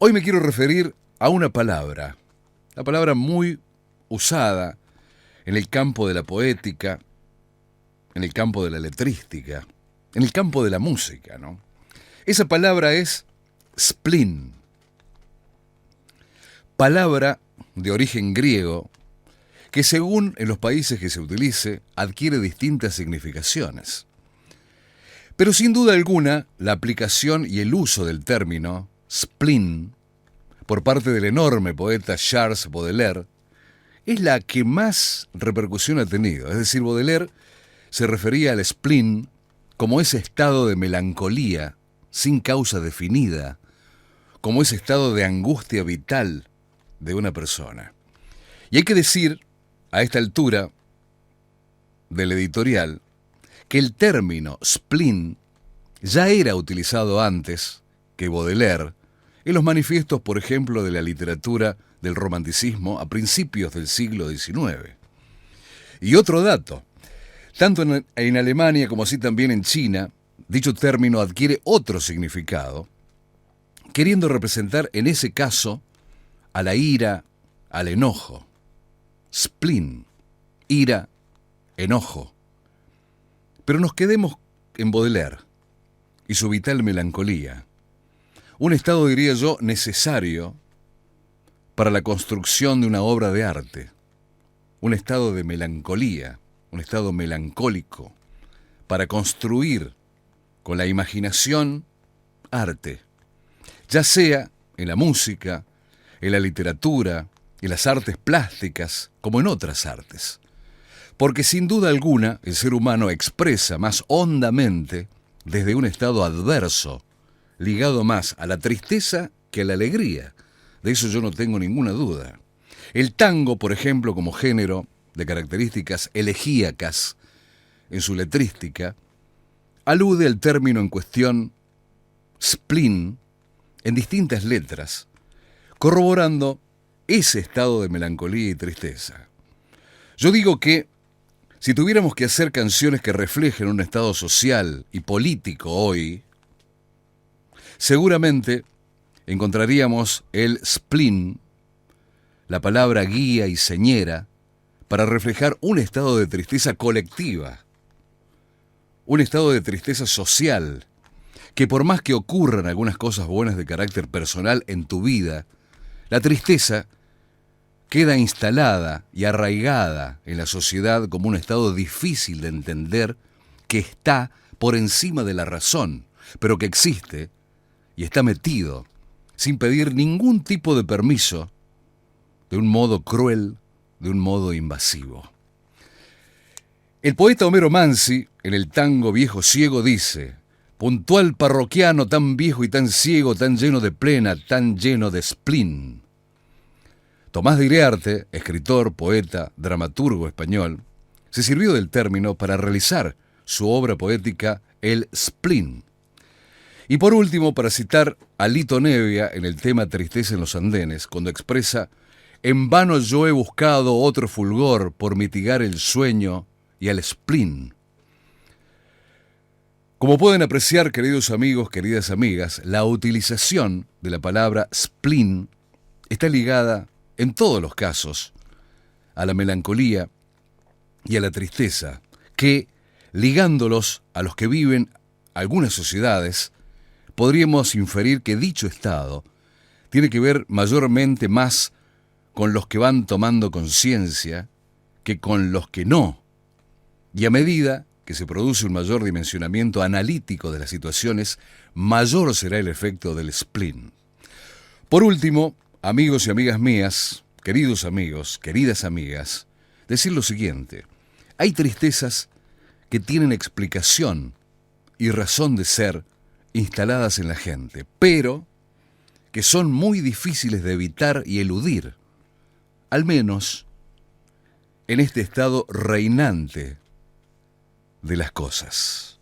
Hoy me quiero referir a una palabra muy usada en el campo de la poética, en el campo de la letrística, en el campo de la música, ¿no? Esa palabra es spleen, palabra de origen griego que según en los países que se utilice adquiere distintas significaciones. Pero sin duda alguna, la aplicación y el uso del término spleen por parte del enorme poeta Charles Baudelaire es la que más repercusión ha tenido. Es decir, Baudelaire se refería al spleen como ese estado de melancolía sin causa definida, como ese estado de angustia vital de una persona. Y hay que decir, a esta altura del editorial, que el término spleen ya era utilizado antes que Baudelaire en los manifiestos, por ejemplo, de la literatura del romanticismo a principios del siglo XIX. Y otro dato, tanto en Alemania como así también en China, dicho término adquiere otro significado, queriendo representar en ese caso a la ira, al enojo. Spleen, ira, enojo. Pero nos quedemos en Baudelaire y su vital melancolía. Un estado, diría yo, necesario para la construcción de una obra de arte. Un estado de melancolía, un estado melancólico, para construir con la imaginación arte, ya sea en la música, en la literatura, en las artes plásticas, como en otras artes. Porque sin duda alguna el ser humano expresa más hondamente desde un estado adverso, ligado más a la tristeza que a la alegría. De eso yo no tengo ninguna duda. El tango, por ejemplo, como género de características elegíacas en su letrística, alude al término en cuestión spleen en distintas letras, corroborando ese estado de melancolía y tristeza. Yo digo que si tuviéramos que hacer canciones que reflejen un estado social y político hoy, seguramente encontraríamos el spleen, la palabra guía y señera, para reflejar un estado de tristeza colectiva, un estado de tristeza social, que por más que ocurran algunas cosas buenas de carácter personal en tu vida, la tristeza queda instalada y arraigada en la sociedad como un estado difícil de entender, que está por encima de la razón, pero que existe y está metido, sin pedir ningún tipo de permiso, de un modo cruel, de un modo invasivo. El poeta Homero Mansi, en el tango Viejo Ciego, dice: puntual parroquiano tan viejo y tan ciego, tan lleno de plena, tan lleno de spleen. Tomás de Iriarte, escritor, poeta, dramaturgo español, se sirvió del término para realizar su obra poética El spleen. Y por último, para citar a Lito Nevia en el tema Tristeza en los Andenes, cuando expresa: en vano yo he buscado otro fulgor por mitigar el sueño y al spleen. Como pueden apreciar, queridos amigos, queridas amigas, la utilización de la palabra spleen está ligada, en todos los casos, a la melancolía y a la tristeza, que, ligándolos a los que viven algunas sociedades, podríamos inferir que dicho estado tiene que ver mayormente más con los que van tomando conciencia que con los que no. Y a medida que se produce un mayor dimensionamiento analítico de las situaciones, mayor será el efecto del spleen. Por último, amigos y amigas mías, queridos amigos, queridas amigas, decir lo siguiente: hay tristezas que tienen explicación y razón de ser instaladas en la gente, pero que son muy difíciles de evitar y eludir, al menos en este estado reinante de las cosas.